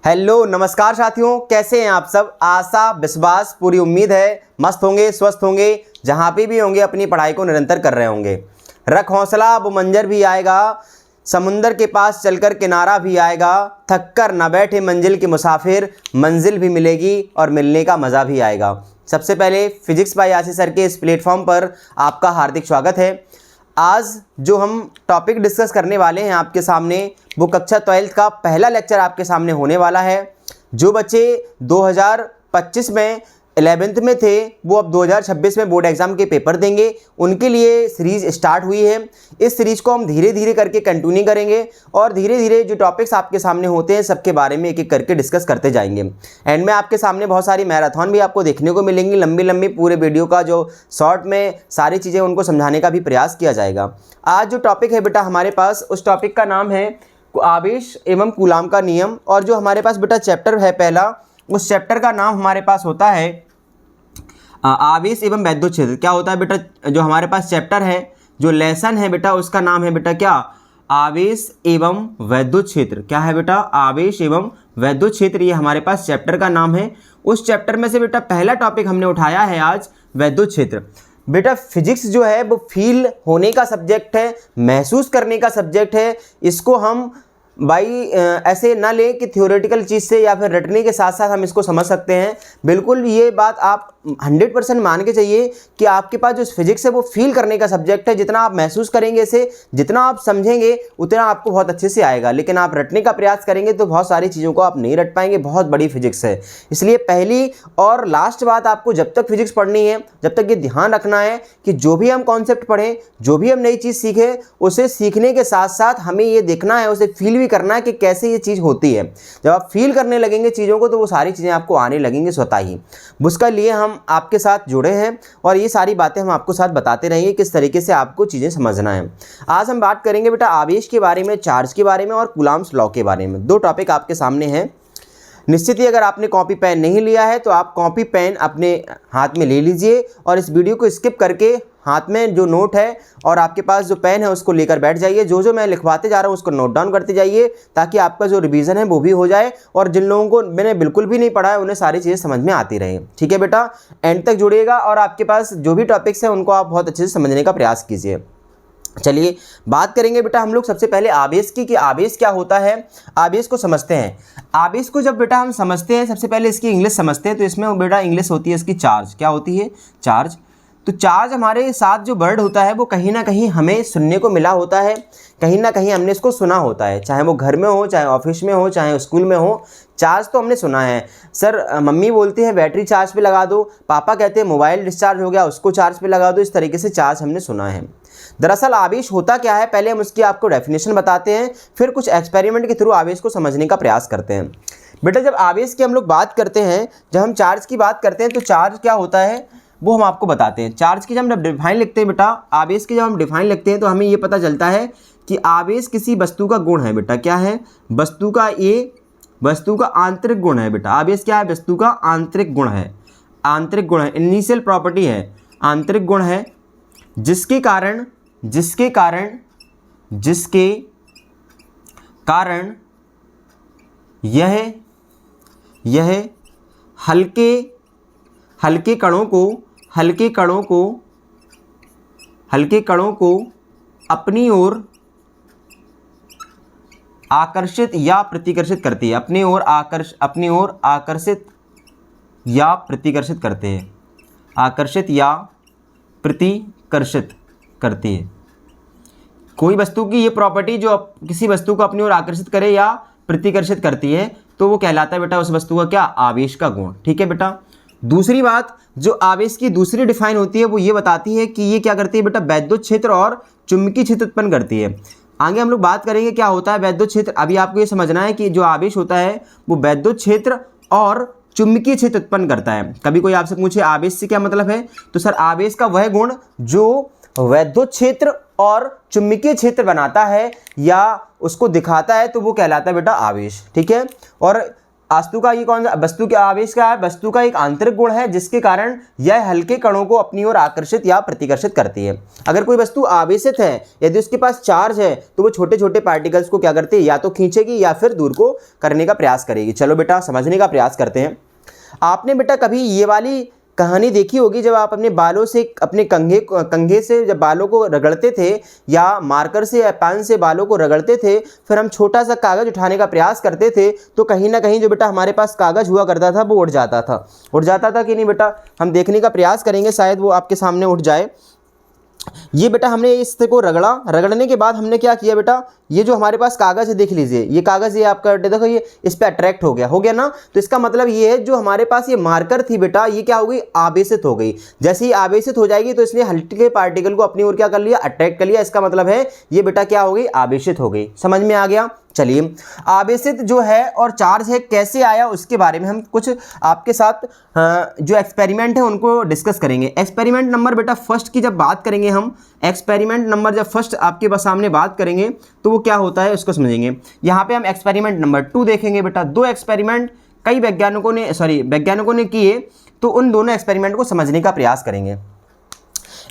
Hello नमस्कार साथियों, कैसे हैं आप सब। आशा विश्वास पूरी उम्मीद है मस्त होंगे, स्वस्थ होंगे, जहाँ पे भी होंगे अपनी पढ़ाई को निरंतर कर रहे होंगे। रख हौसला, वो मंजर भी आएगा, समुंदर के पास चलकर किनारा भी आएगा। थक कर न बैठे मंजिल के मुसाफिर, मंजिल भी मिलेगी और मिलने का मज़ा भी आएगा। सबसे पहले फिजिक्स बाय आशीष सर के इस प्लेटफॉर्म पर आपका हार्दिक स्वागत है। आज जो हम टॉपिक डिस्कस करने वाले हैं आपके सामने, वो कक्षा 12th का पहला लेक्चर आपके सामने होने वाला है। जो बच्चे 2025 में 11th में थे वो अब 2026 में बोर्ड एग्ज़ाम के पेपर देंगे, उनके लिए सीरीज़ स्टार्ट हुई है। इस सीरीज़ को हम धीरे धीरे करके कंटिन्यू करेंगे और धीरे धीरे जो टॉपिक्स आपके सामने होते हैं सबके बारे में एक एक करके डिस्कस करते जाएंगे। एंड में आपके सामने बहुत सारी मैराथन भी आपको देखने को मिलेंगी, लंबी लंबी पूरे वीडियो का जो शॉर्ट में सारी चीज़ें उनको समझाने का भी प्रयास किया जाएगा। आज जो टॉपिक है बेटा हमारे पास, उस टॉपिक का नाम है आवेश एवं कूलाम का नियम। और जो हमारे पास बेटा चैप्टर है पहला, उस चैप्टर का नाम हमारे पास होता है आवेश एवं वैद्युत क्षेत्र। क्या होता है बेटा, जो हमारे पास चैप्टर है, जो लेसन है बेटा, उसका नाम है बेटा क्या, आवेश एवं वैद्युत क्षेत्र। क्या है बेटा, आवेश एवं वैद्युत क्षेत्र, ये हमारे पास चैप्टर का नाम है। उस चैप्टर में से बेटा पहला टॉपिक हमने उठाया है आज, वैद्युत क्षेत्र। बेटा फिजिक्स जो है वो फील होने का सब्जेक्ट है, महसूस करने का सब्जेक्ट है। इसको हम भाई ऐसे ना लें कि थ्योरेटिकल चीज़ से या फिर रटने के साथ साथ हम इसको समझ सकते हैं। बिल्कुल ये बात आप 100% मान के चाहिए कि आपके पास जो फिजिक्स है वो फील करने का सब्जेक्ट है। जितना आप महसूस करेंगे इसे, जितना आप समझेंगे, उतना आपको बहुत अच्छे से आएगा। लेकिन आप रटने का प्रयास करेंगे तो बहुत सारी चीज़ों को आप नहीं रट पाएंगे। बहुत बड़ी फिजिक्स है, इसलिए पहली और लास्ट बात, आपको जब तक फिजिक्स पढ़नी है, जब तक ये ध्यान रखना है कि जो भी हम कॉन्सेप्ट पढ़ें, जो भी हम नई चीज़ सीखें, उसे सीखने के साथ साथ हमें ये देखना है, उसे फील करना है कि कैसे ये चीज़ होती है। जब आप फील करने लगेंगे चीज़ों को तो वो सारी चीज़ें आपको आने लगेंगी स्वतः ही। उसके लिए हम आपके साथ जुड़े हैं और ये सारी बातें हम आपको साथ बताते रहेंगे किस तरीके से आपको चीज़ें समझना है। आज हम बात करेंगे बेटा आवेश के बारे में, चार्ज के बारे में और कूलाम्स लॉ के बारे में। दो टॉपिक आपके सामने हैं। निश्चित ही अगर आपने कॉपी पेन नहीं लिया है तो आप कॉपी पेन अपने हाथ में ले लीजिए और इस वीडियो को स्किप करके हाथ में जो नोट है और आपके पास जो पेन है उसको लेकर बैठ जाइए। जो जो मैं लिखवाते जा रहा हूँ उसको नोट डाउन करते जाइए, ताकि आपका जो रिवीजन है वो भी हो जाए और जिन लोगों को मैंने बिल्कुल भी नहीं पढ़ा है उन्हें सारी चीज़ें समझ में आती रहे। ठीक है बेटा, एंड तक जुड़िएगा और आपके पास जो भी टॉपिक्स हैं उनको आप बहुत अच्छे से समझने का प्रयास कीजिए। चलिए बात करेंगे बेटा हम लोग सबसे पहले आवेश की, कि आवेश क्या होता है। आवेश को समझते हैं। आवेश को जब बेटा हम समझते हैं, सबसे पहले इसकी इंग्लिश समझते हैं। तो इसमें बेटा इंग्लिश होती है इसकी चार्ज। क्या होती है, चार्ज। तो चार्ज हमारे साथ जो वर्ड होता है वो कहीं ना कहीं हमें सुनने को मिला होता है, कहीं ना कहीं हमने इसको सुना होता है, चाहे वो घर में हो, चाहे ऑफिस में हो, चाहे स्कूल में हो। चार्ज तो हमने सुना है। सर मम्मी बोलती है बैटरी चार्ज पे लगा दो, पापा कहते हैं मोबाइल डिस्चार्ज हो गया उसको चार्ज पे लगा दो। इस तरीके से चार्ज हमने सुना है। दरअसल आवेश होता क्या है, पहले हम उसकी आपको डेफिनेशन बताते हैं, फिर कुछ एक्सपेरिमेंट के थ्रू आवेश को समझने का प्रयास करते हैं। बेटा जब आवेश की हम लोग बात करते हैं, जब हम चार्ज की बात करते हैं तो चार्ज क्या होता है वो हम आपको बताते हैं। चार्ज की जब हम डिफाइन लिखते हैं बेटा, आवेश की जब हम डिफाइन लिखते हैं तो हमें ये पता चलता है कि आवेश किसी वस्तु का गुण है। बेटा क्या है, वस्तु का, ये वस्तु का आंतरिक गुण है। बेटा आवेश क्या है, वस्तु का आंतरिक गुण है। आंतरिक गुण है, इनिशियल प्रॉपर्टी है, आंतरिक गुण है, जिसके कारण यह हल्के कणों को अपनी ओर आकर्षित या प्रतिकर्षित करती है। अपनी ओर आकर्षित या प्रतिकर्षित करते हैं। आकर्षित या प्रतिकर्षित करती है। कोई वस्तु की ये प्रॉपर्टी जो किसी वस्तु को अपनी ओर आकर्षित करे या प्रतिकर्षित करती है तो वो कहलाता है बेटा उस वस्तु का क्या, आवेश का गुण। ठीक है बेटा। दूसरी बात जो आवेश की दूसरी डिफाइन होती है वो ये बताती है कि ये क्या करती है बेटा, वैद्युत क्षेत्र और चुंबकीय क्षेत्र उत्पन्न करती है। आगे हम लोग बात करेंगे क्या होता है वैद्युत क्षेत्र। अभी आपको ये समझना है कि जो आवेश होता है वो वैद्युत क्षेत्र और चुंबकीय क्षेत्र उत्पन्न करता है। कभी कोई आपसे पूछे आवेश से क्या मतलब है, तो सर आवेश का वह गुण जो वैद्युत क्षेत्र और चुंबकीय क्षेत्र बनाता है या उसको दिखाता है तो वो कहलाता है बेटा आवेश। ठीक है। और वस्तु का ये कौन सा, वस्तु के आवेश क्या है, वस्तु का एक आंतरिक गुण है जिसके कारण यह हल्के कणों को अपनी ओर आकर्षित या प्रतिकर्षित करती है। अगर कोई वस्तु आवेशित है, यदि उसके पास चार्ज है, तो वो छोटे छोटे पार्टिकल्स को क्या करती है, या तो खींचेगी या फिर दूर को करने का प्रयास करेगी। चलो बेटा समझने का प्रयास करते हैं। आपने बेटा कभी ये वाली कहानी देखी होगी, जब आप अपने बालों से, अपने कंघे से जब बालों को रगड़ते थे, या मार्कर से या पेन से बालों को रगड़ते थे, फिर हम छोटा सा कागज़ उठाने का प्रयास करते थे, तो कहीं ना कहीं जो बेटा हमारे पास कागज़ हुआ करता था वो उड़ जाता था। उड़ जाता था कि नहीं बेटा? हम देखने का प्रयास करेंगे, शायद वो आपके सामने उठ जाए। ये बेटा हमने इसको रगड़ा, रगड़ने के बाद हमने क्या किया बेटा, ये जो हमारे पास कागज़ है, देख लीजिए ये कागज़, ये आपका देखो, ये इस पे अट्रैक्ट हो गया ना। तो इसका मतलब ये है, जो हमारे पास ये मार्कर थी बेटा, ये क्या हो गई, आवेशित हो गई। जैसे ही आवेशित हो जाएगी तो इसलिए हल्के पार्टिकल को अपनी ओर क्या कर लिया, अट्रैक्ट कर लिया। इसका मतलब है ये बेटा क्या हो गई, आवेशित हो गई। समझ में आ गया? चलिए, आवेशित जो है और चार्ज है कैसे आया, उसके बारे में हम कुछ आपके साथ जो एक्सपेरिमेंट है उनको डिस्कस करेंगे। एक्सपेरिमेंट नंबर बेटा फर्स्ट की जब बात करेंगे हम, एक्सपेरिमेंट नंबर जब फर्स्ट आपके सामने बात करेंगे तो वो क्या होता है उसको समझेंगे। यहाँ पे हम एक्सपेरिमेंट नंबर 2 देखेंगे बेटा। दो एक्सपेरिमेंट कई वैज्ञानिकों ने किए, तो उन दोनों एक्सपेरिमेंट को समझने का प्रयास करेंगे।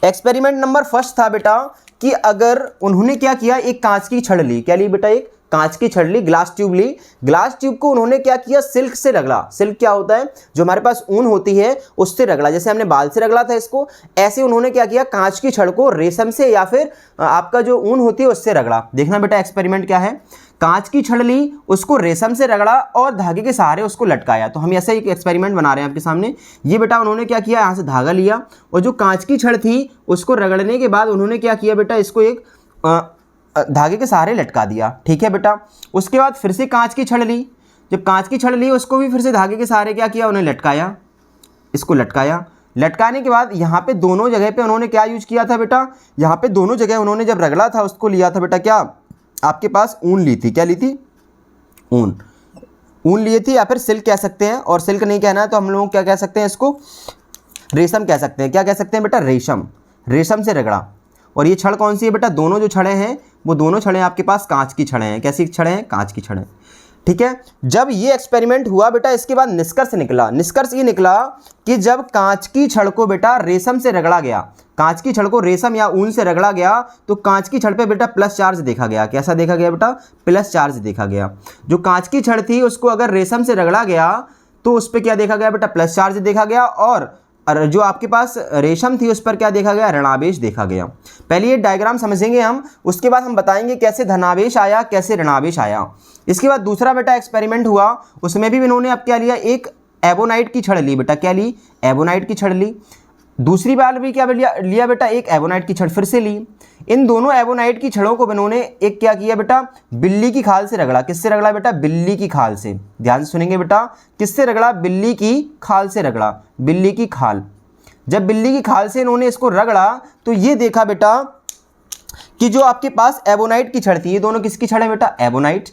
एक्सपेरिमेंट नंबर फर्स्ट था बेटा कि अगर उन्होंने क्या किया, एक कांच की छड़ ली। क्या ली बेटा? एक कांच की छड़ ली, ग्लास ट्यूब ली। ग्लास ट्यूब को उन्होंने क्या किया, सिल्क से रगड़ा। सिल्क क्या होता है, जो हमारे पास ऊन होती है उससे रगड़ा। जैसे हमने बाल से रगड़ा था इसको, ऐसे उन्होंने क्या किया, कांच की छड़ को रेशम से या फिर आपका जो ऊन होती है उससे रगड़ा। देखना बेटा एक्सपेरिमेंट क्या है। कांच की छड़ ली, उसको रेशम से रगड़ा और धागे के सहारे उसको लटकाया। तो हम ऐसा एक एक्सपेरिमेंट बना रहे हैं आपके सामने। ये बेटा उन्होंने क्या किया, यहाँ से धागा लिया और जो कांच की छड़ थी उसको रगड़ने के बाद उन्होंने क्या किया बेटा, इसको एक धागे के सहारे लटका दिया। ठीक है बेटा। उसके बाद फिर से कांच की छड़ ली। जब कांच की छड़ ली उसको भी फिर से धागे के सहारे क्या किया, उन्हें लटकाया, इसको लटकाया। लटकाने के बाद यहाँ पे दोनों जगह पे उन्होंने क्या यूज किया था बेटा, यहाँ पे दोनों जगह उन्होंने जब रगड़ा था उसको लिया था बेटा, क्या आपके पास ऊन ली थी। क्या ली थी? ऊन लिए थी, या फिर सिल्क कह सकते हैं। और सिल्क नहीं कहना है तो हम लोग क्या कह सकते हैं, इसको रेशम कह सकते हैं। क्या कह सकते हैं बेटा? रेशम। रेशम से रगड़ा। और ये छड़ कौन सी है बेटा? दोनों जो छड़ें हैं वो दोनों छड़ें आपके पास कांच की छड़ें हैं। कैसी छड़ें हैं? कांच की छड़ें। ठीक है। जब ये एक्सपेरिमेंट हुआ बेटा, इसके बाद निष्कर्ष निकला। निष्कर्ष ये निकला कि जब कांच की छड़ को बेटा रेशम से रगड़ा गया, कांच की छड़ को रेशम या ऊन से रगड़ा गया, तो कांच की छड़ पे बेटा प्लस चार्ज देखा गया। कैसा देखा गया बेटा? प्लस चार्ज देखा गया। जो कांच की छड़ थी उसको अगर रेशम से रगड़ा गया तो उस पर क्या देखा गया बेटा? प्लस चार्ज देखा गया। और जो आपके पास रेशम थी उस पर क्या देखा गया? ऋणावेश देखा गया। पहले ये डायग्राम समझेंगे हम, उसके बाद हम बताएंगे कैसे धनावेश आया, कैसे ऋणावेश आया। इसके बाद दूसरा बेटा एक्सपेरिमेंट हुआ, उसमें भी इन्होंने अब क्या लिया, एक एबोनाइट की छड़ ली बेटा। क्या ली? एबोनाइट की छड़ ली। दूसरी बार भी क्या लिया बेटा? एक एबोनाइट की छड़ फिर से ली। इन दोनों एबोनाइट की छड़ों को इन्होंने एक क्या किया बेटा, बिल्ली की खाल से रगड़ा। किससे रगड़ा बेटा? बिल्ली की खाल से। ध्यान से सुनेंगे बेटा, किससे रगड़ा? बिल्ली की खाल से रगड़ा। बिल्ली की खाल। जब बिल्ली की खाल से इन्होंने इसको रगड़ा तो ये देखा बेटा कि जो आपके पास एबोनाइट की छड़ थी, ये दोनों किसकी छड़ है बेटा? एबोनाइट।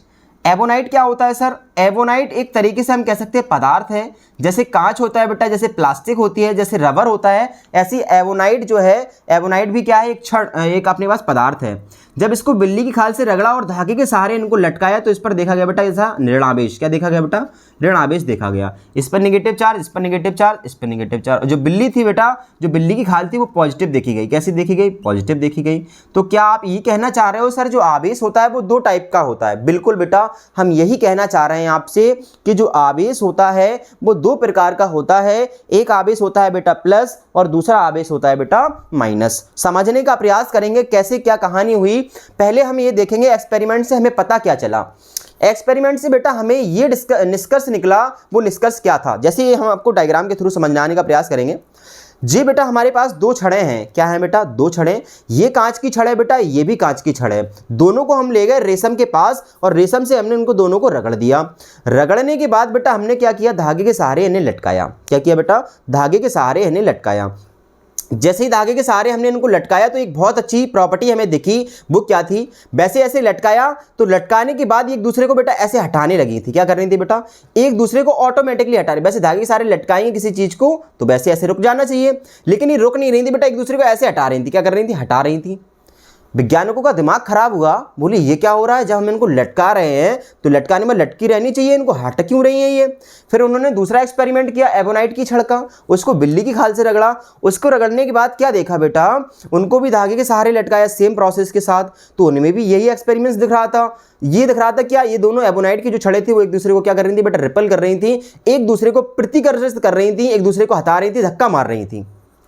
एबोनाइट क्या होता है सर? एबोनाइट एक तरीके से हम कह सकते हैं पदार्थ है। जैसे कांच होता है बेटा, जैसे प्लास्टिक होती है, जैसे रबर होता है, ऐसी एबोनाइट जो है, एबोनाइट भी क्या है? एक छड़, एक अपने पास पदार्थ है। जब इसको बिल्ली की खाल से रगड़ा और धागे के सहारे इनको लटकाया तो इस पर देखा गया बेटा ऐसा ऋणावेश। क्या देखा गया बेटा? ऋणावेश देखा गया। इस पर नेगेटिव चार्ज, इस पर नेगेटिव चार्ज, इस पर नेगेटिव चार्ज। जो बिल्ली थी बेटा, जो बिल्ली की खाल थी वो पॉजिटिव देखी गई। कैसी देखी गई? पॉजिटिव देखी गई। तो क्या आप ये कहना चाह रहे हो सर जो आवेश होता है वो दो टाइप का होता है? बिल्कुल बेटा, हम यही कहना चाह रहे हैं आपसे कि जो आवेश होता है वो दो प्रकार का होता है। एक आवेश होता है बेटा प्लस और दूसरा आवेश होता है बेटा माइनस। समझने का प्रयास करेंगे कैसे क्या कहानी हुई। पहले हम ये देखेंगे एक्सपेरिमेंट से हमें पता क्या चला। एक्सपेरिमेंट से बेटा हमें ये निष्कर्ष निकला। वो निष्कर्ष क्या था, जैसे हम आपको डायग्राम के थ्रू समझाने का प्रयास करेंगे। जी बेटा, हमारे पास दो छड़ें हैं। क्या है बेटा? दो छड़ें। ये कांच की छड़ है बेटा, ये भी कांच की छड़ है। दोनों को हम ले गए रेशम के पास और रेशम से हमने उनको दोनों को रगड़ दिया। रगड़ने के बाद बेटा हमने क्या किया? धागे के सहारे इन्हें लटकाया। क्या किया बेटा? धागे के सहारे इन्हें लटकाया। जैसे ही धागे के सहारे हमने इनको लटकाया तो एक बहुत अच्छी प्रॉपर्टी हमें दिखी। वो क्या थी? वैसे ऐसे लटकाया तो लटकाने के बाद एक दूसरे को बेटा ऐसे हटाने लगी थी। क्या कर रही थी बेटा? एक दूसरे को ऑटोमेटिकली हटा रही। वैसे धागे के सहारे लटकाएंगे किसी चीज को तो वैसे ऐसे रुक जाना चाहिए, लेकिन ये रुक नहीं रही थी बेटा, एक दूसरे को ऐसे हटा रही थी। क्या कर रही थी? हटा रही थी। वैज्ञानिकों का दिमाग खराब हुआ, बोले ये क्या हो रहा है, जब हम इनको लटका रहे हैं तो लटकाने में लटकी रहनी चाहिए, इनको हट क्यों रही है ये। फिर उन्होंने दूसरा एक्सपेरिमेंट किया, एबोनाइट की छड़ का, उसको बिल्ली की खाल से रगड़ा। उसको रगड़ने के बाद क्या देखा बेटा, उनको भी धागे के सहारे लटकाया सेम प्रोसेस के साथ, तो उनमें भी यही एक्सपेरिमेंट्स दिख रहा था। ये दिख रहा था क्या, ये दोनों एबोनाइट की जो छड़ें थी वो एक दूसरे को क्या कर रही थी बेटा, रिपल कर रही थी, एक दूसरे को प्रतिकर्षित कर रही थी, एक दूसरे को हटा रही थी, धक्का मार रही थी।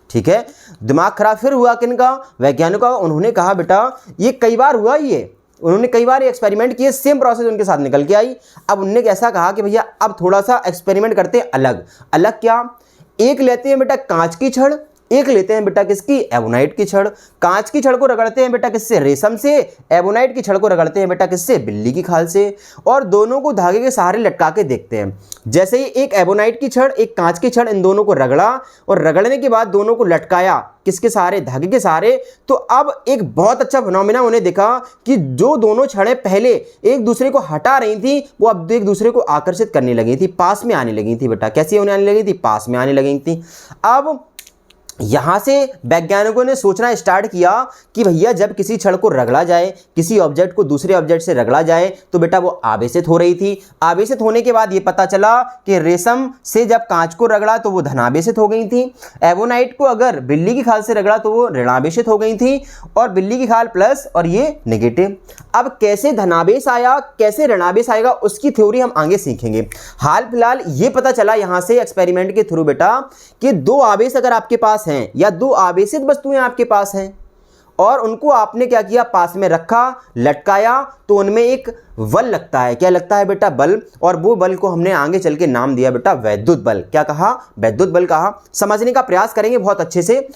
ठीक है, दिमाग खराब फिर हुआ किनका, वैज्ञानिकों का। उन्होंने कहा बेटा ये कई बार हुआ, ये उन्होंने कई बार ये एक्सपेरिमेंट किए, सेम प्रोसेस उनके साथ निकल के आई। अब उनने कैसा कहा कि भैया अब थोड़ा सा एक्सपेरिमेंट करते हैं अलग। अलग क्या, एक लेते हैं बेटा कांच की छड़, एक लेते हैं बेटा किसकी, एबोनाइट की छड़। कांच की छड़ को रगड़ते हैं बेटा किससे, रेशम से। एबोनाइट की छड़ को रगड़ते हैं बेटा किससे, बिल्ली की खाल से। और दोनों को धागे के सहारे लटका के देखते हैं। जैसे ही एक एबोनाइट की छड़ एक कांच की छड़, इन दोनों को रगड़ा और रगड़ने के बाद दोनों को लटकाया किसके सहारे, धागे के सहारे। तो अब एक बहुत अच्छा फिनोमेना उन्हें दिखा कि जो दोनों छड़ें पहले एक दूसरे को हटा रही थी वो अब एक दूसरे को आकर्षित करने लगी थी, पास में आने लगी थी बेटा। कैसे होने आने लगी थी, पास में आने लगी थी। अब यहां से वैज्ञानिकों ने सोचना स्टार्ट किया कि भैया जब किसी छड़ को रगड़ा जाए, किसी ऑब्जेक्ट को दूसरे ऑब्जेक्ट से रगड़ा जाए तो बेटा वो आवेशित हो रही थी। आवेशित होने के बाद ये पता चला कि रेशम से जब कांच को रगड़ा तो वो धनावेशित हो गई थी। एबोनाइट को अगर बिल्ली की खाल से रगड़ा तो वो ऋणावेशित हो गई थी, और बिल्ली की खाल प्लस और ये नेगेटिव। अब कैसे धनावेश आया, कैसे ऋणावेश आएगा, उसकी थ्योरी हम आगे सीखेंगे। हाल फिलहाल ये पता चला यहां से एक्सपेरिमेंट के थ्रू बेटा कि दो आवेश अगर आपके पास हैं या दो आवेशित वस्तुएं आपके पास हैं और उनको आपने क्या किया, पास में रखा, लटकाया, तो उनमें एक बल लगता है। क्या लगता है बेटा, बल। और वो बल को हमने आगे चल के नाम दिया बेटा वैद्युत बल। क्या कहा, वैद्युत बल कहा। समझने का प्रयास करेंगे बहुत अच्छे से।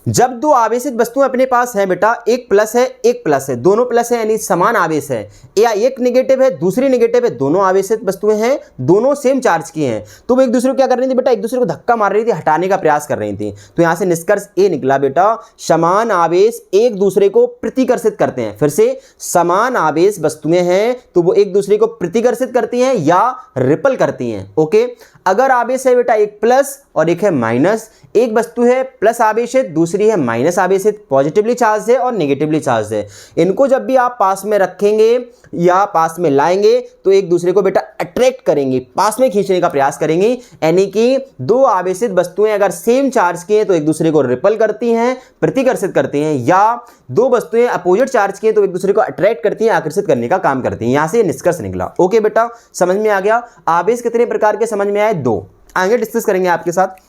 जब दो आवेशित वस्तुएं अपने पास हैं बेटा, एक प्लस है एक प्लस है, दोनों प्लस है यानी समान आवेश है, या एक नेगेटिव है दूसरी नेगेटिव है, दोनों आवेशित वस्तुएं हैं, दोनों सेम चार्ज की हैं, तो वो एक दूसरे को क्या कर रही थी बेटा, एक दूसरे को धक्का मार रही थी, हटाने का प्रयास कर रही थी। तो यहां से निष्कर्ष ये निकला बेटा, समान आवेश एक दूसरे को प्रतिकर्षित करते हैं। फिर से, समान आवेश वस्तुएं हैं तो वो एक दूसरे को प्रतिकर्षित करती हैं या रिपल करती हैं। ओके, अगर आवेश है बेटा एक प्लस और एक है माइनस, एक वस्तु है प्लस आवेशित, दूसरी है माइनस आवेशित, पॉजिटिवली चार्ज है और नेगेटिवली चार्ज है, इनको जब भी आप पास में रखेंगे या पास में लाएंगे तो एक दूसरे को बेटा अट्रैक्ट करेंगे, पास में खींचने का प्रयास करेंगे। यानी कि दो आवेशित वस्तुएं अगर सेम चार्ज की हैं तो एक दूसरे को रिपल करती हैं, प्रतिकर्षित करती हैं, या दो वस्तुएं अपोजिट चार्ज की हैं तो एक दूसरे को अट्रैक्ट करती हैं, आकर्षित करने का काम करती हैं। यहां से निष्कर्ष निकला। ओके बेटा, समझ में आ गया। आवेश कितने प्रकार के समझ में आए, दो। आगे डिस्कस करेंगे आपके साथ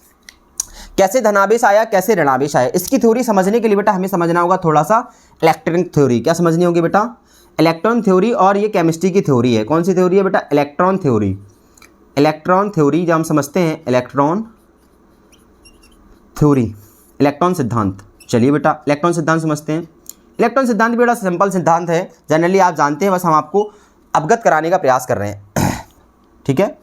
कैसे धनावेश आया, कैसे ऋणावेश आया। इसकी थ्योरी समझने के लिए बेटा हमें समझना होगा थोड़ा सा इलेक्ट्रॉन थ्योरी। क्या समझनी होगी बेटा, इलेक्ट्रॉन थ्योरी। और ये केमिस्ट्री की थ्योरी है। कौन सी थ्योरी है बेटा, इलेक्ट्रॉन थ्योरी। इलेक्ट्रॉन थ्योरी जब हम समझते हैं, इलेक्ट्रॉन थ्योरी, इलेक्ट्रॉन सिद्धांत। चलिए बेटा इलेक्ट्रॉन सिद्धांत समझते हैं। इलेक्ट्रॉन सिद्धांत बेटा सिंपल सिद्धांत है, जनरली आप जानते हैं, बस हम आपको अवगत कराने का प्रयास कर रहे हैं। ठीक है,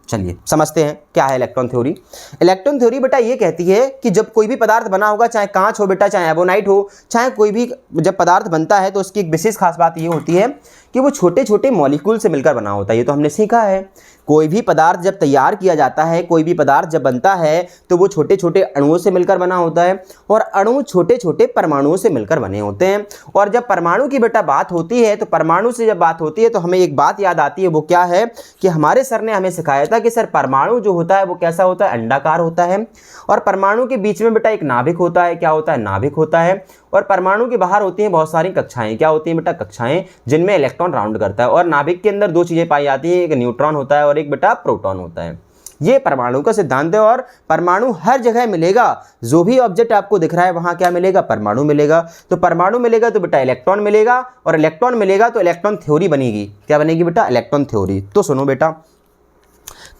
चलिए समझते हैं क्या है इलेक्ट्रॉन थ्योरी। इलेक्ट्रॉन थ्योरी बेटा ये कहती है कि जब कोई भी पदार्थ बना होगा, चाहे कांच हो बेटा, चाहे एबोनाइट हो, चाहे कोई भी जब पदार्थ बनता है तो उसकी एक विशेष खास बात ये होती है कि वो छोटे छोटे मॉलिक्यूल से मिलकर बना होता है। ये तो हमने सीखा है। कोई भी पदार्थ जब तैयार किया जाता है, कोई भी पदार्थ जब बनता है तो वो छोटे छोटे अणुओं से मिलकर बना होता है, और अणु छोटे छोटे परमाणुओं से मिलकर बने होते हैं। और जब परमाणु की बेटा बात होती है तो परमाणु से जब बात होती है तो हमें एक बात याद आती है। वो क्या है कि हमारे सर ने हमें सिखाया था कि सर परमाणु जो होता है वो कैसा होता है, अंडाकार होता है, और परमाणु के बीच में बेटा एक नाभिक होता है। क्या होता है, नाभिक होता है। और परमाणु के बाहर होती हैं बहुत सारी कक्षाएं। क्या होती हैं बेटा, कक्षाएं, जिनमें इलेक्ट्रॉन राउंड करता है। और नाभिक के अंदर दो चीजें पाई जाती हैं, एक न्यूट्रॉन होता है और एक बेटा प्रोटॉन होता है। ये परमाणु का सिद्धांत है। और परमाणु हर जगह मिलेगा, जो भी ऑब्जेक्ट आपको दिख रहा है वहां क्या मिलेगा, परमाणु मिलेगा। तो परमाणु मिलेगा तो बेटा इलेक्ट्रॉन मिलेगा, और इलेक्ट्रॉन मिलेगा तो इलेक्ट्रॉन थ्योरी बनेगी। क्या बनेगी बेटा, इलेक्ट्रॉन थ्योरी। तो सुनो बेटा,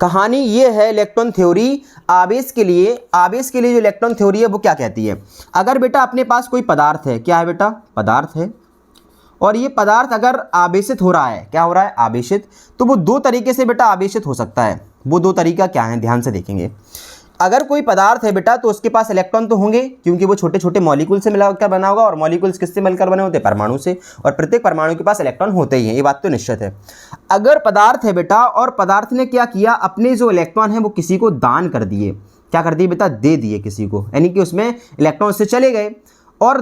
कहानी ये है इलेक्ट्रॉन थ्योरी। आवेश के लिए जो इलेक्ट्रॉन थ्योरी है वो क्या कहती है, अगर बेटा अपने पास कोई पदार्थ है, क्या है बेटा, पदार्थ है, और ये पदार्थ अगर आवेशित हो रहा है, क्या हो रहा है, आवेशित, तो वो दो तरीके से बेटा आवेशित हो सकता है। वो दो तरीका क्या है, ध्यान से देखेंगे। अगर कोई पदार्थ है बेटा तो उसके पास इलेक्ट्रॉन तो होंगे, क्योंकि वो छोटे छोटे मॉलिक्यूल से मिलकर बना होगा, और मॉलिक्यूल्स किससे मिलकर बने होते हैं, परमाणु से, और प्रत्येक परमाणु के पास इलेक्ट्रॉन होते ही हैं, ये बात तो निश्चित है। अगर पदार्थ है बेटा और पदार्थ ने क्या किया, अपने जो इलेक्ट्रॉन है वो किसी को दान कर दिए, क्या कर दिए बेटा, दे दिए किसी को, यानी कि उसमें इलेक्ट्रॉन उससे चले गए, और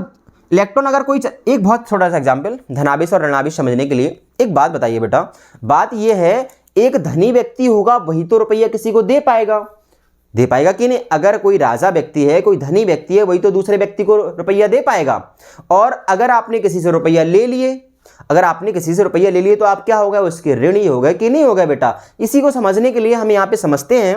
इलेक्ट्रॉन अगर कोई एक बहुत छोटा सा एग्जाम्पल धनावेश और ऋणावेश समझने के लिए, एक बात बताइए बेटा, बात यह है एक धनी व्यक्ति होगा वही तो रुपया किसी को दे पाएगा कि नहीं। अगर कोई राजा व्यक्ति है, कोई धनी व्यक्ति है, वही तो दूसरे व्यक्ति को रुपया दे पाएगा। और अगर आपने किसी से रुपया ले लिए, तो आप क्या हो गए, उसके ऋणी हो गए कि नहीं हो गए बेटा। इसी को समझने के लिए हम यहाँ पे समझते हैं,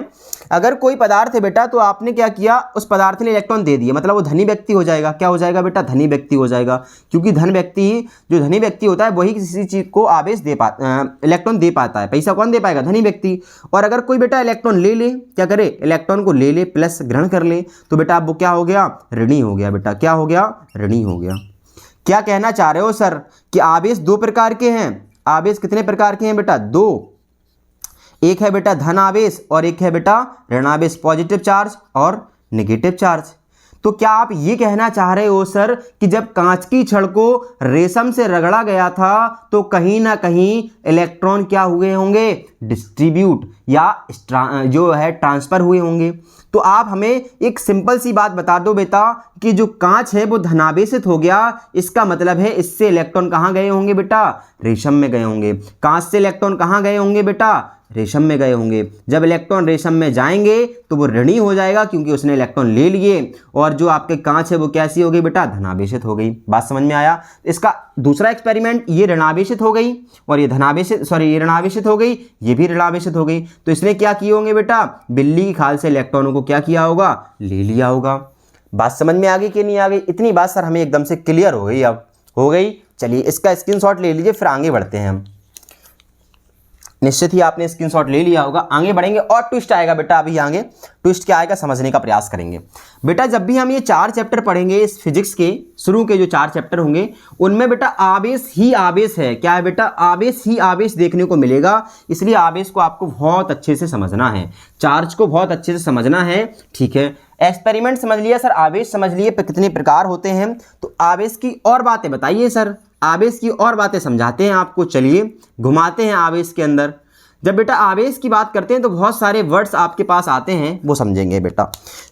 अगर कोई पदार्थ है बेटा तो आपने क्या किया, उस पदार्थ ने इलेक्ट्रॉन दे दिए, मतलब वो धनी व्यक्ति हो जाएगा। क्या हो जाएगा बेटा, धनी व्यक्ति हो जाएगा, क्योंकि जो धनी व्यक्ति होता है वही किसी चीज को आवेश इलेक्ट्रॉन दे पाता है। पैसा कौन दे पाएगा, धनी व्यक्ति। और अगर कोई बेटा इलेक्ट्रॉन ले ले, क्या करे, इलेक्ट्रॉन को ले ले प्लस ग्रहण कर ले, तो बेटा अब वो क्या हो गया, ऋणी हो गया बेटा। क्या हो गया, ऋणी हो गया। क्या कहना चाह रहे हो सर कि आवेश दो प्रकार के हैं। आवेश कितने प्रकार के हैं बेटा, दो। एक है बेटा धन आवेश और एक है बेटा ऋणावेश, पॉजिटिव चार्ज और नेगेटिव चार्ज। तो क्या आप ये कहना चाह रहे हो सर कि जब कांच की छड़ को रेशम से रगड़ा गया था तो कहीं ना कहीं इलेक्ट्रॉन क्या हुए होंगे, डिस्ट्रीब्यूट या जो है ट्रांसफर हुए होंगे। तो आप हमें एक सिंपल सी बात बता दो बेटा कि जो कांच है वो धनावेशित हो गया, इसका मतलब है इससे इलेक्ट्रॉन कहाँ गए होंगे बेटा, रेशम में गए होंगे। कांच से इलेक्ट्रॉन कहाँ गए होंगे बेटा, रेशम में गए होंगे। जब इलेक्ट्रॉन रेशम में जाएंगे तो वो ऋणी हो जाएगा क्योंकि उसने इलेक्ट्रॉन ले लिए, और जो आपके कांच है वो कैसी हो गई बेटा, धनावेशित हो गई। बात समझ में आया। इसका दूसरा एक्सपेरिमेंट, ये ऋणावेशित हो गई और ये ये ऋणावेशित हो गई, ये भी ऋणावेशित हो गई। तो इसने क्या किए होंगे बेटा, बिल्ली की खाल से इलेक्ट्रॉनों को क्या किया होगा, ले लिया होगा। बात समझ में आ गई कि नहीं आ गई। इतनी बात सर हमें एकदम से क्लियर हो गई, अब हो गई। चलिए इसका स्क्रीनशॉट ले लीजिए, फिर आगे बढ़ते हैं हम। निश्चित ही आपने स्क्रीनशॉट ले लिया होगा। आगे बढ़ेंगे और ट्विस्ट आएगा बेटा। अभी आगे ट्विस्ट क्या आएगा समझने का प्रयास करेंगे बेटा। जब भी हम ये 4 चैप्टर पढ़ेंगे इस फिजिक्स के शुरू के जो 4 चैप्टर होंगे उनमें बेटा आवेश ही आवेश है। क्या है बेटा, आवेश ही आवेश देखने को मिलेगा। इसलिए आवेश को आपको बहुत अच्छे से समझना है, चार्ज को बहुत अच्छे से समझना है, ठीक है। एक्सपेरिमेंट समझ लिया सर, आवेश समझ लिए कितने प्रकार होते हैं। तो आवेश की और बातें बताइए सर, आवेश की और बातें समझाते हैं आपको। चलिए घुमाते हैं आवेश के अंदर। जब बेटा आवेश की बात करते हैं तो बहुत सारे वर्ड्स आपके पास आते हैं, वो समझेंगे बेटा।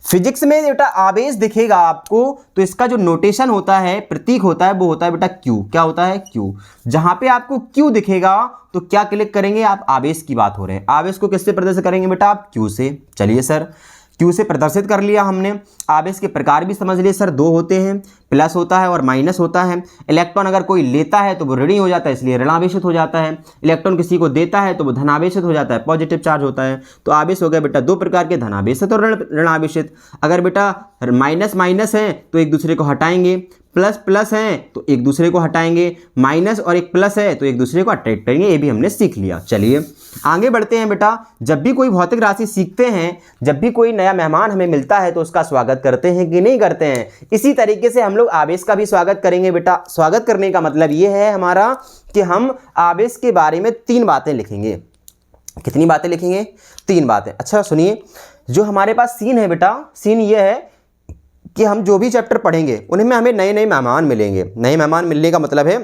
फिजिक्स में बेटा आवेश दिखेगा आपको तो इसका जो नोटेशन होता है, प्रतीक होता है, वो होता है बेटा क्यू। क्या होता है, क्यू। जहां पे आपको क्यू दिखेगा तो क्या क्लिक करेंगे आप, आवेश की बात हो रहे हैं। आवेश को किससे प्रदर्शित करेंगे बेटा, आप क्यू से। चलिए सर, क्यू से प्रदर्शित कर लिया हमने। आवेश के प्रकार भी समझ लिए सर, 2 होते हैं, प्लस होता है और माइनस होता है। इलेक्ट्रॉन अगर कोई लेता है तो वो ऋणी हो जाता है, इसलिए ऋणावेशित हो जाता है। इलेक्ट्रॉन किसी को देता है तो वो धनावेशित हो जाता है, पॉजिटिव चार्ज होता है। तो आवेश हो गया बेटा 2 प्रकार के, धनावेशित और ऋणावेशित। अगर बेटा माइनस माइनस है तो एक दूसरे को हटाएंगे, प्लस प्लस है तो एक दूसरे को हटाएंगे, माइनस और एक प्लस है तो एक दूसरे को अट्रैक्ट करेंगे। ये भी हमने सीख लिया। चलिए आगे बढ़ते हैं बेटा। जब भी कोई भौतिक राशि सीखते हैं, जब भी कोई नया मेहमान हमें मिलता है तो उसका स्वागत करते हैं कि नहीं करते हैं। इसी तरीके से हम लोग आवेश का भी स्वागत करेंगे बेटा। स्वागत करने का मतलब ये है हमारा कि हम आवेश के बारे में 3 बातें लिखेंगे। कितनी बातें लिखेंगे, 3 बातें। अच्छा सुनिए, जो हमारे पास सीन है बेटा, सीन ये है कि हम जो भी चैप्टर पढ़ेंगे उनमें हमें नए नए मेहमान मिलेंगे। नए मेहमान मिलने का मतलब है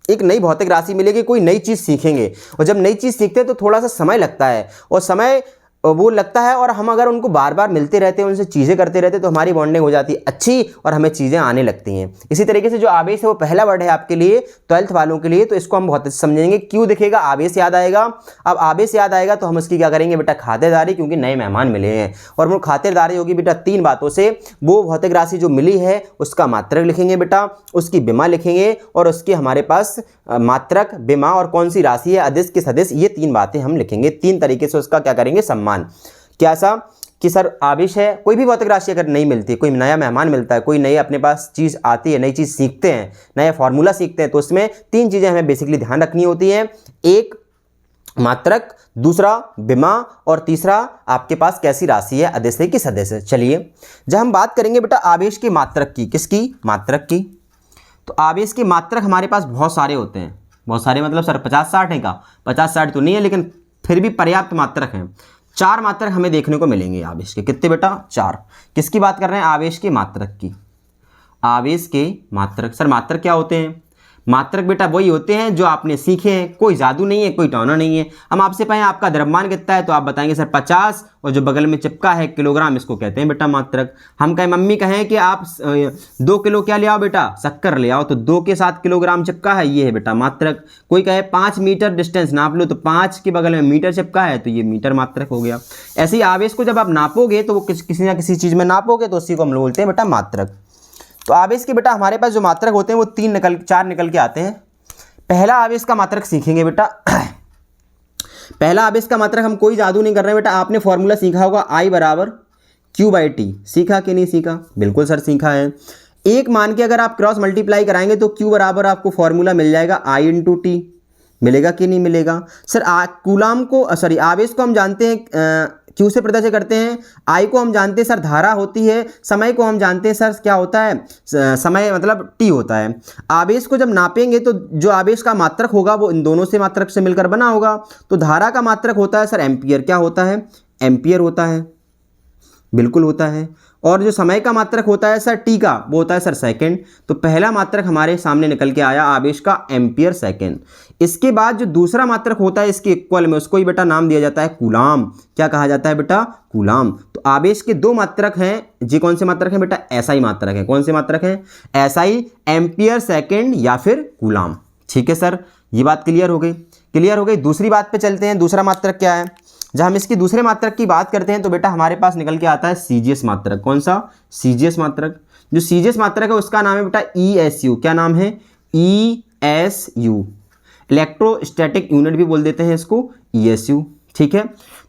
एक नई भौतिक राशि मिलेगी, कोई नई चीज़ सीखेंगे। और जब नई चीज़ सीखते हैं तो थोड़ा सा समय लगता है, और समय वो लगता है, और हम अगर उनको बार बार मिलते रहते हैं, उनसे चीज़ें करते रहते हैं तो हमारी बॉन्डिंग हो जाती है अच्छी और हमें चीज़ें आने लगती हैं। इसी तरीके से जो आवेश है वो पहला वर्ड है आपके लिए, 12th वालों के लिए, तो इसको हम बहुत अच्छे समझेंगे। क्यों दिखेगा, आवेश याद आएगा। अब आवेश याद आएगा तो हम उसकी क्या करेंगे बेटा, खातिरदारी, क्योंकि नए मेहमान मिले हैं। और वो खातिरदारी होगी बेटा 3 बातों से। वो भौतिक राशि जो मिली है उसका मात्रक लिखेंगे बेटा, उसकी बिमा लिखेंगे, और उसके हमारे पास मात्रक, बिमा और कौन सी राशि है, अदिश की सदिश, ये 3 बातें हम लिखेंगे। 3 तरीके से उसका क्या करेंगे, सम्मान। क्या सा कि सर आवेश है, कोई भी भौतिक राशि अगर नहीं मिलती, कोई नया मेहमान मिलता है, कोई नई अपने पास चीज़ आती है, नई चीज़ सीखते हैं, नया फॉर्मूला सीखते हैं, तो उसमें 3 चीज़ें हमें बेसिकली ध्यान रखनी होती हैं। एक मात्रक, दूसरा बिमा, और तीसरा आपके पास कैसी राशि है, अदिश की सदिश। चलिए जब हम बात करेंगे बेटा आवेश के मात्रक की, किसकी, मात्रक की, तो आवेश के मात्रक हमारे पास बहुत सारे होते हैं। बहुत सारे मतलब सर 50-60 है का, 50-60 तो नहीं है, लेकिन फिर भी पर्याप्त मात्रक हैं। 4 मात्रक हमें देखने को मिलेंगे आवेश के। कितने बेटा, 4। किसकी बात कर रहे हैं, आवेश के मात्रक की। आवेश के मात्रक, सर मात्रक क्या होते हैं, मात्रक बेटा वही होते हैं जो आपने सीखे हैं, कोई जादू नहीं है, कोई टोना नहीं है। हम आपसे कहें आपका द्रव्यमान कितना है तो आप बताएंगे सर 50, और जो बगल में चिपका है किलोग्राम, इसको कहते हैं बेटा मात्रक। हम कहें मम्मी कहें कि आप 2 किलो क्या ले आओ बेटा, शक्कर ले आओ, तो 2 के साथ किलोग्राम चिपका है, ये है बेटा मात्रक। कोई कहे 5 मीटर डिस्टेंस नाप लो, तो 5 के बगल में मीटर चिपका है, तो ये मीटर मात्रक हो गया। ऐसे ही आवेश को जब आप नापोगे तो वो किसी ना किसी चीज़ में नापोगे तो उसी को हम लोग बोलते हैं बेटा मात्रक। तो आवेश के बेटा हमारे पास जो मात्रक होते हैं वो 4 निकल के आते हैं। पहला आवेश का मात्रक सीखेंगे बेटा। पहला आवेश का मात्रक हम कोई जादू नहीं कर रहे हैं बेटा, आपने फॉर्मूला सीखा होगा I बराबर Q/T। सीखा कि नहीं सीखा? बिल्कुल सर सीखा है। एक मान के अगर आप क्रॉस मल्टीप्लाई कराएंगे तो Q बराबर आपको फॉर्मूला मिल जाएगा I × T। मिलेगा कि नहीं मिलेगा सर? कूलाम को आवेश को हम जानते हैं क्यू से प्रदर्शित करते हैं, आई को हम जानते हैं सर धारा होती है, समय को हम जानते हैं सर क्या होता है, समय मतलब टी होता है। आवेश को जब नापेंगे तो जो आवेश का मात्रक होगा वो इन दोनों से मात्रक से मिलकर बना होगा। तो धारा का मात्रक होता है सर एम्पियर। क्या होता है? एम्पियर होता है, बिल्कुल होता है। और जो समय का मात्रक होता है सर टी का, वो होता है सर सेकंड। तो पहला मात्रक हमारे सामने निकल के आया आवेश का एम्पियर सेकंड। इसके बाद जो दूसरा मात्रक होता है इसके इक्वल में, उसको ही बेटा नाम दिया जाता है कूलाम। क्या कहा जाता है बेटा? कूलाम। तो आवेश के 2 मात्रक हैं जी। कौन से मात्रक हैं बेटा? एसआई मात्रक है। कौन से मात्रक हैं? एसआई, एम्पियर सेकंड या फिर कूलाम। ठीक है सर, ये बात क्लियर हो गई? क्लियर हो गई। दूसरी बात पे चलते हैं। दूसरा मात्रक क्या है? जब हम इसकी दूसरे मात्रक की बात करते हैं तो बेटा हमारे पास निकल के आता है सीजीएस मात्रक। कौन सा? सीजीएस मात्रक। जो सीजीएस मात्रक है उसका नाम है बेटा ईएसयू। क्या नाम है? ईएसयू। इलेक्ट्रोस्टैटिक यूनिट भी बोल देते हैं इसको, ईएसयू। ठीक है।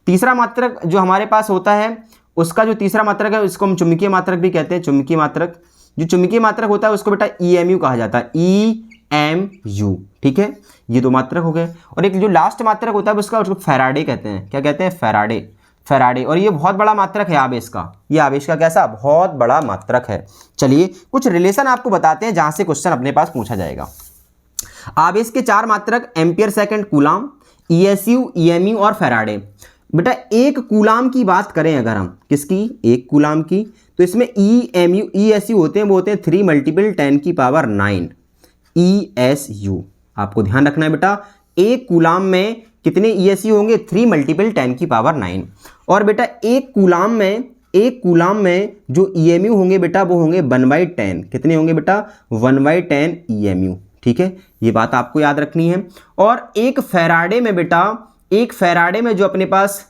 तीसरा मात्रक जो हमारे पास होता है, उसका जो तीसरा मात्रक है उसको हम चुंबकीय मात्रक भी कहते हैं। चुंबकीय मात्रक, जो चुंबकीय मात्रक होता है उसको बेटा ईएमयू कहा जाता है। ईएमयू। ठीक है, ये 2 मात्रक हो गए। और एक जो लास्ट मात्रक होता है उसको फैराडे कहते हैं। क्या कहते हैं? फैराडे। फैराडे। और ये बहुत बड़ा मात्रक है आवेश का। ये आवेश का कैसा? बहुत बड़ा मात्रक है। चलिए कुछ रिलेशन आपको बताते हैं जहां से क्वेश्चन अपने पास पूछा जाएगा। आवेश के 4 मात्रक एम्पियर सेकंड, कूलाम, ईएसयू, ईएमयू और फैराडे। बेटा एक कूलाम की बात करें अगर हम, किसकी? एक कूलाम की, तो इसमें ईएमयू, ईएसयू होते हैं, वो होते हैं 3 × 10⁹ ईएसयू। आपको ध्यान रखना है बेटा, एक कूलाम में कितने ईएसयू होंगे? 3 × 10⁹ और बेटा एक कूलाम में जो ईएमयू होंगे बेटा वो होंगे 1/10। कितने होंगे बेटा? 1/10 ईएमयू। ठीक है, ये बात आपको याद रखनी है। और एक फैराडे में बेटा, एक फैराडे में जो अपने पास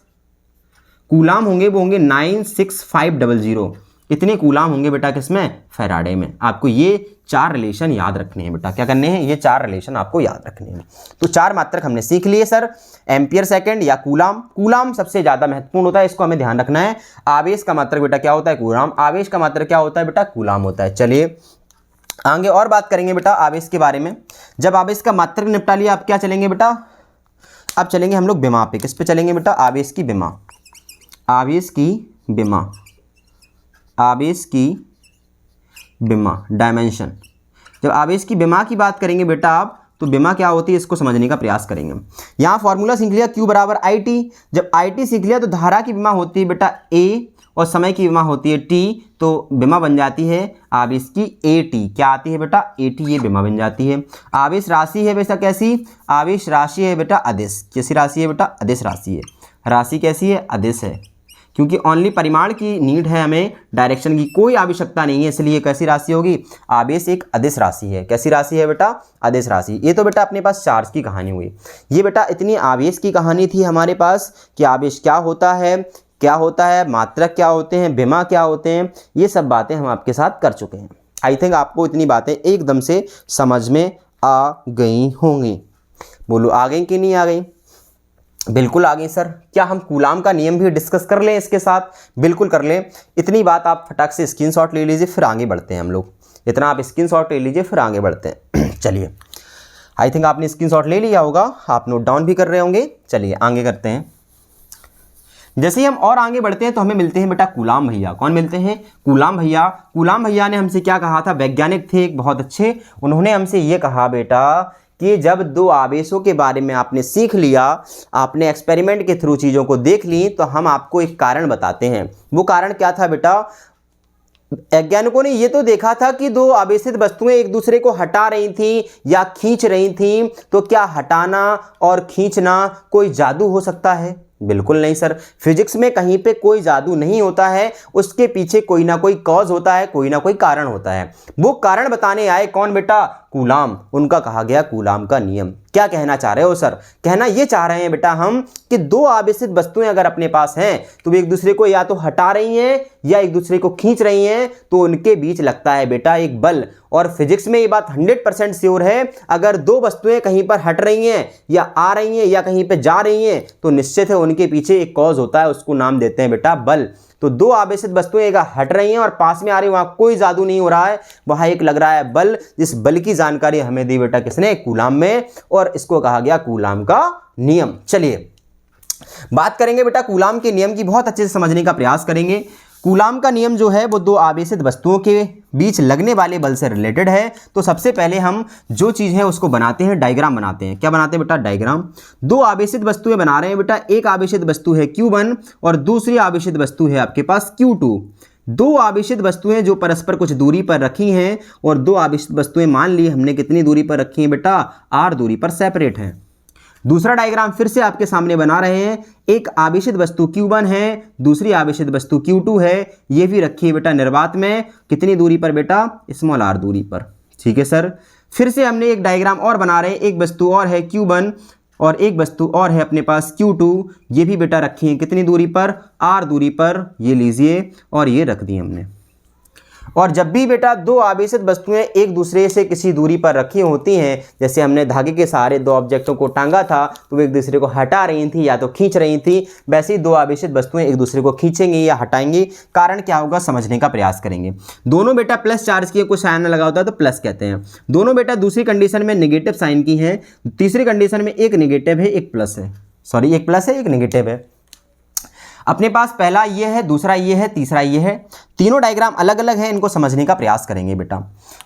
कूलाम होंगे वो होंगे 96500। इतने कूलाम होंगे बेटा किसमें? फैराडे में। आपको ये 4 रिलेशन याद रखने हैं बेटा। क्या करने हैं? ये 4 रिलेशन आपको याद रखने हैं। तो 4 मात्रक हमने सीख लिए सर, एम्पियर सेकंड या कूलाम। कूलाम सबसे ज़्यादा महत्वपूर्ण होता है, इसको हमें ध्यान रखना है। आवेश का मात्रक बेटा क्या होता है? कूलाम। आवेश का मात्रक क्या होता है बेटा? कूलाम होता है। चलिए आगे और बात करेंगे बेटा आवेश के बारे में। जब आवेश का मात्रक निपटा लिया, अब क्या चलेंगे बेटा? अब चलेंगे हम लोग विमा पे। किस पे चलेंगे बेटा? आवेश की विमा। आवेश की विमा, आवेश की विमा, डायमेंशन। जब आवेश की विमा की बात करेंगे बेटा आप, तो विमा क्या होती है इसको समझने का प्रयास करेंगे। यहाँ फॉर्मूला सीख लिया Q बराबर IT। जब IT सीख लिया तो धारा की विमा होती है बेटा A और समय की विमा होती है T। तो विमा बन जाती है आवेश की AT। क्या आती है बेटा? AT। ये विमा बन जाती है। आवेश राशि है बेटा कैसी? आवेश राशि है बेटा अदिश। कैसी राशि है बेटा? अदिश राशि है। राशि कैसी है? अदिश है, क्योंकि ओनली परिमाण की नीड है, हमें डायरेक्शन की कोई आवश्यकता नहीं है, इसलिए कैसी राशि होगी? आवेश एक अदिश राशि है। कैसी राशि है बेटा? अदिश राशि। ये तो बेटा अपने पास चार्ज की कहानी हुई। ये बेटा इतनी आवेश की कहानी थी हमारे पास कि आवेश क्या होता है, क्या होता है, मात्रक क्या होते हैं, विमा क्या होते हैं, ये सब बातें हम आपके साथ कर चुके हैं। आई थिंक आपको इतनी बातें एकदम से समझ में आ गई होंगी। बोलो आ गई कि नहीं आ गई? बिल्कुल आ गई सर। क्या हम कूलाम का नियम भी डिस्कस कर लें इसके साथ? बिल्कुल कर लें। इतनी बात आप फटाक से स्क्रीनशॉट ले लीजिए, फिर आगे बढ़ते हैं हम लोग। इतना आप स्क्रीनशॉट ले लीजिए, फिर आगे बढ़ते हैं। चलिए, आई थिंक आपने स्क्रीनशॉट ले लिया होगा, आप नोट डाउन भी कर रहे होंगे। चलिए आगे करते हैं। जैसे ही हम और आगे बढ़ते हैं तो हमें मिलते हैं बेटा कूलाम भैया। कौन मिलते हैं? कूलाम भैया। कूलाम भैया ने हमसे क्या कहा था? वैज्ञानिक थे एक बहुत अच्छे। उन्होंने हमसे ये कहा बेटा कि जब 2 आवेशों के बारे में आपने सीख लिया, आपने एक्सपेरिमेंट के थ्रू चीज़ों को देख ली, तो हम आपको एक कारण बताते हैं। वो कारण क्या था बेटा? वैज्ञानिकों ने ये तो देखा था कि दो आवेशित वस्तुएं एक दूसरे को हटा रही थी या खींच रही थी, तो क्या हटाना और खींचना कोई जादू हो सकता है? बिल्कुल नहीं सर, फिजिक्स में कहीं पे कोई जादू नहीं होता है, उसके पीछे कोई ना कोई कॉज होता है, कोई ना कोई कारण होता है। वो कारण बताने आए कौन बेटा? कूलाम। उनका कहा गया कूलाम का नियम। क्या कहना चाह रहे हो सर? कहना ये चाह रहे हैं बेटा हम कि दो आवेशित वस्तुएं अगर अपने पास हैं तो वे एक दूसरे को या तो हटा रही हैं या एक दूसरे को खींच रही हैं, तो उनके बीच लगता है बेटा एक बल। और फिजिक्स में ये बात 100% श्योर है, अगर दो वस्तुएं कहीं पर हट रही हैं या आ रही हैं या कहीं पर जा रही हैं तो निश्चित है उनके पीछे एक कॉज होता है, उसको नाम देते हैं बेटा बल। तो दो आवेशित वस्तुएं एक हट रही हैं और पास में आ रही हैं, वहां कोई जादू नहीं हो रहा है, वहां एक लग रहा है बल। जिस बल की जानकारी हमें दी बेटा किसने? कूलाम में, और इसको कहा गया कूलाम का नियम। चलिए बात करेंगे बेटा कूलाम के नियम की, बहुत अच्छे से समझने का प्रयास करेंगे। कूलाम का नियम जो है वो दो आवेशित वस्तुओं के बीच लगने वाले बल से रिलेटेड है। तो सबसे पहले हम जो चीज़ है उसको बनाते हैं, डायग्राम बनाते हैं। क्या बनाते हैं बेटा? डायग्राम। दो आवेशित वस्तुएं बना रहे हैं बेटा, एक आवेशित वस्तु है Q1 और दूसरी आवेशित वस्तु है आपके पास Q2। दो आवेशित वस्तुएं जो परस्पर कुछ दूरी पर रखी हैं, और दो आवेशित वस्तुएं मान ली हमने कितनी दूरी पर रखी हैं बेटा? r दूरी पर सेपरेट हैं। दूसरा डायग्राम फिर से आपके सामने बना रहे हैं, एक आवेशित वस्तु Q1 है, दूसरी आवेशित वस्तु Q2 है, ये भी रखी है बेटा निर्वात में, कितनी दूरी पर बेटा? स्मॉल r दूरी पर। ठीक है सर। फिर से हमने एक डायग्राम और बना रहे हैं, एक वस्तु और है Q1 और एक वस्तु और है अपने पास Q2, ये भी बेटा रखी है कितनी दूरी पर? r दूरी पर। ये लीजिए और ये रख दी हमने। और जब भी बेटा दो आवेशित वस्तुएं एक दूसरे से किसी दूरी पर रखी होती हैं, जैसे हमने धागे के सहारे दो ऑब्जेक्टों को टांगा था तो वे एक दूसरे को हटा रही थी या तो खींच रही थी, वैसे ही दो आवेशित वस्तुएं एक दूसरे को खींचेंगी या हटाएंगी। कारण क्या होगा समझने का प्रयास करेंगे। दोनों बेटा प्लस चार्ज की, कुछ साइन लगा होता है तो प्लस कहते हैं। दोनों बेटा दूसरी कंडीशन में नेगेटिव साइन की है, तीसरी कंडीशन में एक नेगेटिव है एक प्लस है, सॉरी एक प्लस है एक नेगेटिव है। अपने पास पहला ये है, दूसरा ये है, तीसरा ये है। तीनों डायग्राम अलग अलग है, इनको समझने का प्रयास करेंगे बेटा।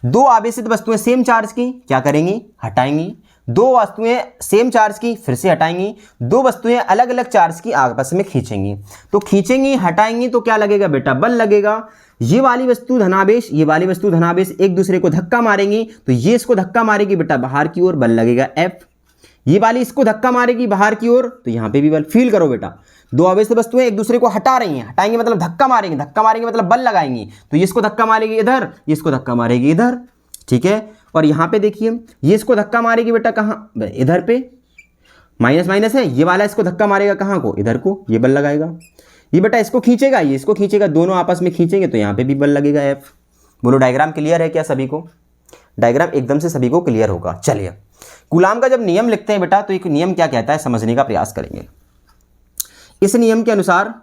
दो आवेशित वस्तुएं सेम चार्ज की क्या करेंगी? हटाएंगी। दो वस्तुएं सेम चार्ज की फिर से हटाएंगी। दो वस्तुएं अलग अलग चार्ज की आपस में खींचेंगी। तो खींचेंगी हटाएंगी तो क्या लगेगा बेटा? बल लगेगा। ये वाली वस्तु धनावेश, ये वाली वस्तु धनावेश एक दूसरे को धक्का मारेंगी, तो ये इसको धक्का मारेगी बेटा बाहर की ओर, बल लगेगा F। ये वाली इसको धक्का मारेगी बाहर की ओर, तो यहाँ पे भी बल। फील करो बेटा, दो आवेशित वस्तुएं एक दूसरे को हटा रही हैं, हटाएंगे मतलब धक्का मारेंगे, धक्का मारेंगे मतलब बल लगाएंगी। तो ये इसको धक्का मारेगी इधर, ये इसको धक्का मारेगी इधर। ठीक है। और यहाँ पे देखिए ये इसको धक्का मारेगी बेटा कहाँ? इधर पे। माइनस माइनस है, ये वाला इसको धक्का मारेगा कहाँ को? इधर को। ये बल लगाएगा। ये बेटा इसको खींचेगा, ये इसको खींचेगा, दोनों आपस में खींचेंगे तो यहाँ पे भी बल लगेगा F। बोलो डायग्राम क्लियर है क्या सभी को? डायग्राम एकदम से सभी को क्लियर होगा। चलिए कूलाम का जब नियम लिखते हैं बेटा तो एक नियम क्या कहता है समझने का प्रयास करेंगे। इस नियम के अनुसार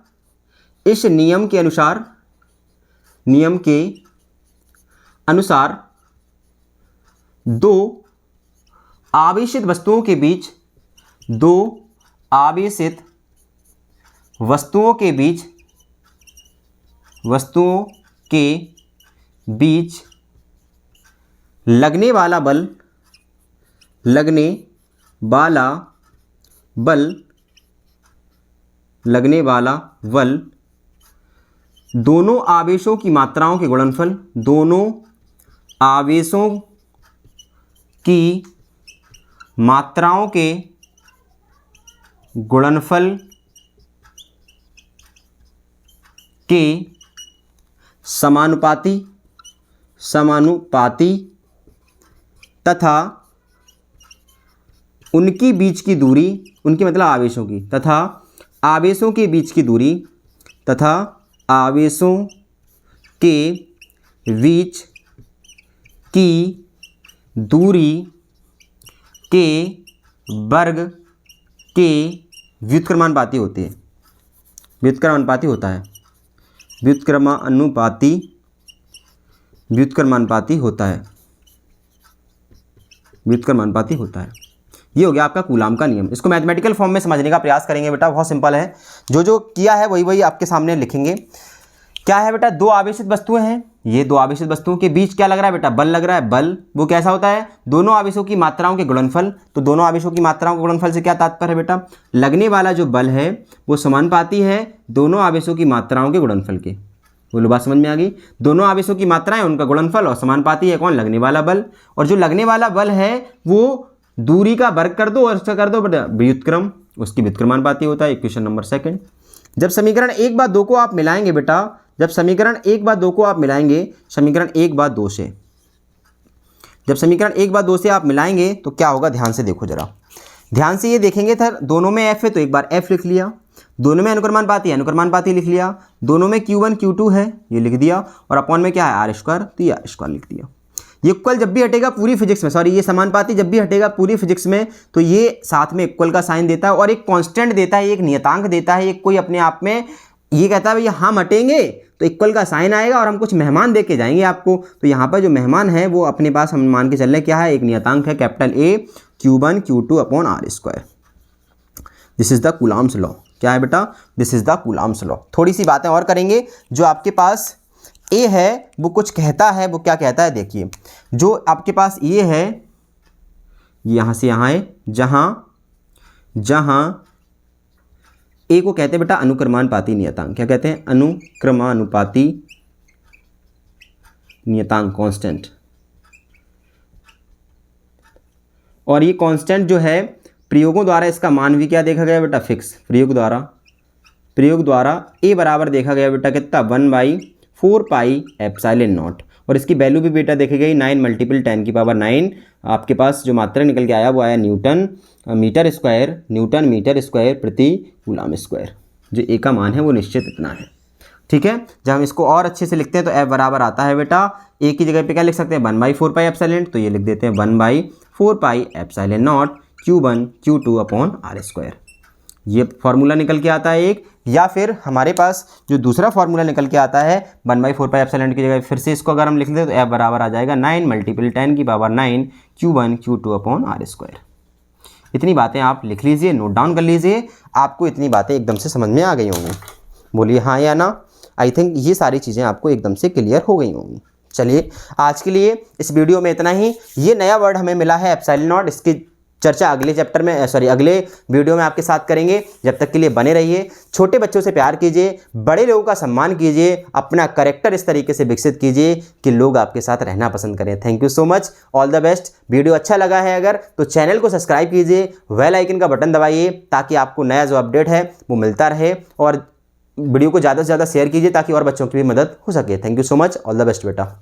दो आवेशित वस्तुओं के बीच लगने वाला बल दोनों आवेशों की मात्राओं के गुणनफल, दोनों आवेशों की मात्राओं के गुणनफल के समानुपाती तथा उनकी बीच की दूरी, उनकी मतलब आवेशों की, तथा आवेशों के बीच की दूरी तथा आवेशों के बीच की दूरी के वर्ग के व्युत्क्रमानुपाती होते हैं। व्युत्क्रमानुपाती होता है, व्युत्क्रमानुपाती होता है। ये हो गया आपका कूलाम का नियम। इसको मैथमेटिकल फॉर्म में समझने का प्रयास करेंगे बेटा, बहुत सिंपल है। जो किया है वही आपके सामने लिखेंगे। क्या है बेटा? दो आवेशित वस्तुएं हैं, ये दो आवेशित वस्तुओं के बीच क्या लग रहा है बेटा? बल लग रहा है। बल वो कैसा होता है? दोनों आवेशों की मात्राओं के गुणनफल। तो दोनों आवेशों की मात्राओं के गुणनफल से क्या तात्पर्य है बेटा? लगने वाला जो बल है वो समानुपाती है दोनों आवेशों की मात्राओं के गुणनफल के। बोलो बात समझ में आ गई। दोनों आवेशों की मात्राएं, उनका गुणनफल और समानुपाती है कौन, लगने वाला बल। और जो लगने वाला बल है वो दूरी का वर्ग कर दो और उसका कर दो व्युत्क्रम, उसकी व्युत्क्रमानुपाती होता है। Equation number second. जब समीकरण 1/2 को आप मिलाएंगे बेटा, जब समीकरण 1/2 को आप मिलाएंगे समीकरण 1/2 से, जब समीकरण 1/2 से आप मिलाएंगे तो क्या होगा, ध्यान से देखो जरा, ध्यान से ये देखेंगे था। दोनों में f है तो एक बार f लिख लिया, दोनों में अनुक्रमानुपाती लिख लिया, दोनों में Q1 Q2 है ये लिख दिया, और अपॉन में क्या है R स्क्वायर, तो ये R स्क्वायर लिख दिया। ये इक्वल जब भी हटेगा पूरी फिजिक्स में, सॉरी ये समानुपाती जब भी हटेगा पूरी फिजिक्स में, तो ये साथ में इक्वल का साइन देता है और एक कांस्टेंट देता है, एक नियतांक देता है, एक कोई अपने आप में ये कहता है भैया हम हटेंगे तो इक्वल का साइन आएगा और हम कुछ मेहमान दे के जाएंगे आपको। तो यहाँ पर जो मेहमान है वो अपने पास हम मान के चल रहे क्या है, एक नियतांक है capital A Q1 Q2 upon R square. This is the Coulomb's law. क्या है बेटा, this is the Coulomb's law. थोड़ी सी बातें और करेंगे। जो आपके पास A है वो कुछ कहता है, वो क्या कहता है देखिए, जो आपके पास ये है यहाँ से यहाँ है, जहाँ A को कहते हैं बेटा अनुक्रमानुपाती नियतांक। क्या कहते हैं, अनुक्रमानुपाती नियतांक कांस्टेंट। और ये कांस्टेंट जो है प्रयोगों द्वारा इसका मान भी क्या देखा गया बेटा, फिक्स। प्रयोग द्वारा A बराबर देखा गया बेटा कितना, 1/4 पाई एप्सिलॉन नॉट। और इसकी वैल्यू भी बेटा देखी गई 9 × 10⁹ आपके पास जो मात्रा निकल के आया वो आया न्यूटन मीटर स्क्वायर प्रति कूलम स्क्वायर। जो A का मान है वो निश्चित इतना है। ठीक है, जब हम इसको और अच्छे से लिखते हैं तो F बराबर आता है बेटा, A की जगह पे क्या लिख सकते हैं, 1/4 पाई एप्सिलॉन, तो ये लिख देते हैं 1/4 pi epsilon not Q1 Q2 upon R square. ये फॉर्मूला निकल के आता है एक, या फिर हमारे पास जो दूसरा फॉर्मूला निकल के आता है 1/4 पाई एप्सिलॉन की जगह फिर से इसको अगर हम लिख दें तो F बराबर आ जाएगा 9 × 10⁹ Q1 Q2 upon R square. इतनी बातें आप लिख लीजिए, नोट डाउन कर लीजिए, आपको इतनी बातें एकदम से समझ में आ गई होंगी। बोलिए हाँ या ना। आई थिंक ये सारी चीज़ें आपको एकदम से क्लियर हो गई होंगी। चलिए आज के लिए इस वीडियो में इतना ही। ये नया वर्ड हमें मिला है एप्सिलॉन नॉट, इसकी चर्चा अगले चैप्टर में अगले वीडियो में आपके साथ करेंगे। जब तक के लिए बने रहिए। छोटे बच्चों से प्यार कीजिए, बड़े लोगों का सम्मान कीजिए, अपना कैरेक्टर इस तरीके से विकसित कीजिए कि लोग आपके साथ रहना पसंद करें। Thank you so much, all the best. Video अच्छा लगा है अगर तो चैनल को सब्सक्राइब कीजिए, बेल आइकन का बटन दबाइए ताकि आपको नया जो अपडेट है वो मिलता रहे, और वीडियो को ज़्यादा से ज़्यादा शेयर कीजिए ताकि और बच्चों की भी मदद हो सके। Thank you so much, all the best बेटा।